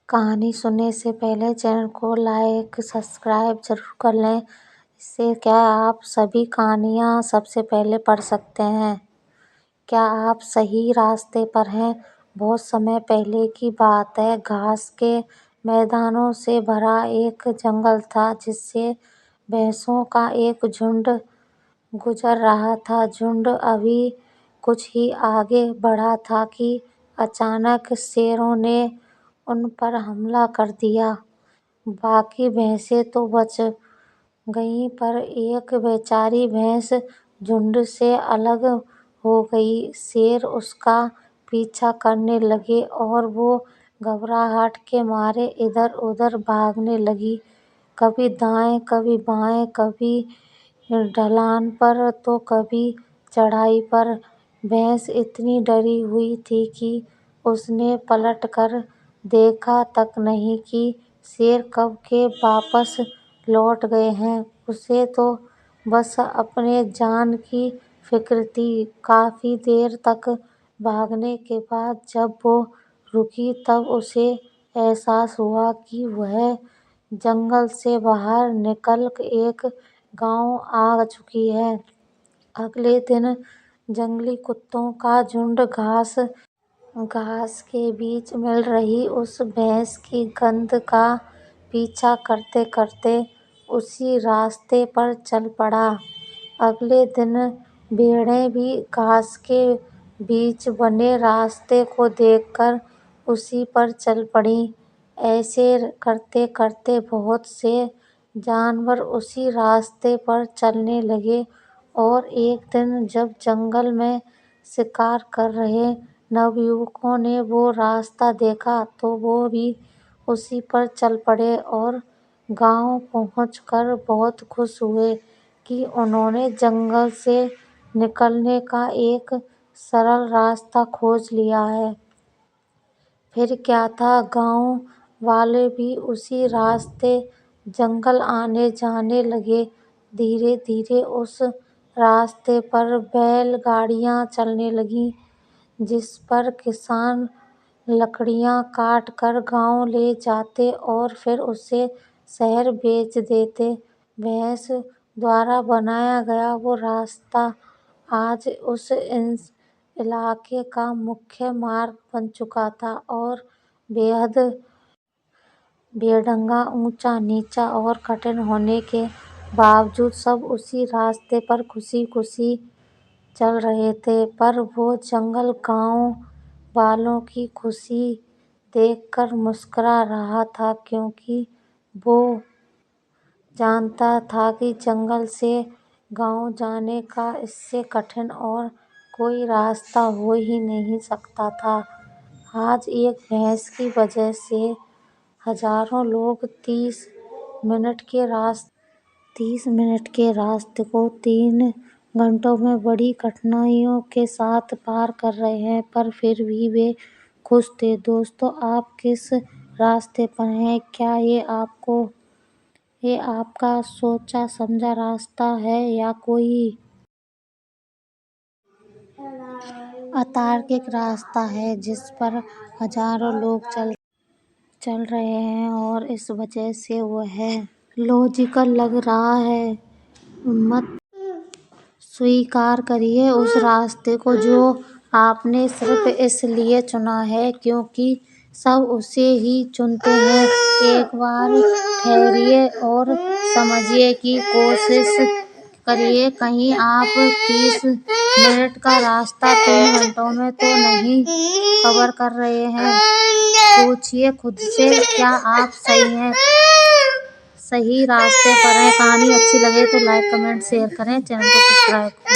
कहानी सुनने से पहले चैनल को लाइक सब्सक्राइब ज़रूर कर लें। इससे क्या आप सभी कहानियाँ सबसे पहले पढ़ सकते हैं। क्या आप सही रास्ते पर हैं? बहुत समय पहले की बात है। घास के मैदानों से भरा एक जंगल था जिससे भैंसों का एक झुंड गुजर रहा था। झुंड अभी कुछ ही आगे बढ़ा था कि अचानक शेरों ने उन पर हमला कर दिया। बाकी भैंसें तो बच गईं पर एक बेचारी भैंस झुंड से अलग हो गई। शेर उसका पीछा करने लगे और वो घबराहट के मारे इधर-उधर भागने लगी, कभी दाएं कभी बाएं, कभी ढलान पर तो कभी चढ़ाई पर। भैंस इतनी डरी हुई थी कि उसने पलटकर देखा तक नहीं कि शेर कब के वापस लौट गए हैं। उसे तो बस अपने जान की फिक्र थी। काफी देर तक भागने के बाद जब वो रुकी तब उसे एहसास हुआ कि वह जंगल से बाहर निकल एक गांव आ चुकी है। अगले दिन जंगली कुत्तों का झुंड घास के बीच मिल रही उस भैंस की गंध का पीछा करते करते उसी रास्ते पर चल पड़ा। अगले दिन भेड़ें भी घास के बीच बने रास्ते को देखकर उसी पर चल पड़ीं। ऐसे करते करते बहुत से जानवर उसी रास्ते पर चलने लगे और एक दिन जब जंगल में शिकार कर रहे नवयुवकों ने वो रास्ता देखा तो वो भी उसी पर चल पड़े और गांव पहुंचकर बहुत खुश हुए कि उन्होंने जंगल से निकलने का एक सरल रास्ता खोज लिया है। फिर क्या था, गांव वाले भी उसी रास्ते जंगल आने जाने लगे। धीरे धीरे उस रास्ते पर बैलगाड़ियां चलने लगीं, जिस पर किसान लकड़ियां काट कर गांव ले जाते और फिर उसे शहर बेच देते। भैंस द्वारा बनाया गया वो रास्ता आज उस इलाके का मुख्य मार्ग बन चुका था और बेहद बेढंगा, ऊंचा नीचा और कठिन होने के बावजूद सब उसी रास्ते पर खुशी खुशी चल रहे थे। पर वो जंगल गांव वालों की खुशी देखकर मुस्कुरा रहा था, क्योंकि वो जानता था कि जंगल से गांव जाने का इससे कठिन और कोई रास्ता हो ही नहीं सकता था। आज एक भैंस की वजह से हजारों लोग 30 मिनट के रास्ते को 3 घंटों में बड़ी कठिनाइयों के साथ पार कर रहे हैं, पर फिर भी वे खुश थे। दोस्तों, आप किस रास्ते पर हैं? क्या ये आपका सोचा समझा रास्ता है या कोई अतार्किक रास्ता है जिस पर हजारों लोग चल रहे हैं और इस वजह से वह लॉजिकल लग रहा है? मत स्वीकार करिए उस रास्ते को जो आपने सिर्फ इसलिए चुना है क्योंकि सब उसे ही चुनते हैं। एक बार ठहरिए और समझने की कोशिश करिए, कहीं आप 30 मिनट का रास्ता 3 घंटों में तो नहीं कवर कर रहे हैं। पूछिए खुद से, क्या आप सही रास्ते पर हैं? कहानी अच्छी लगे तो लाइक कमेंट शेयर करें, चैनल को सब्सक्राइब करें।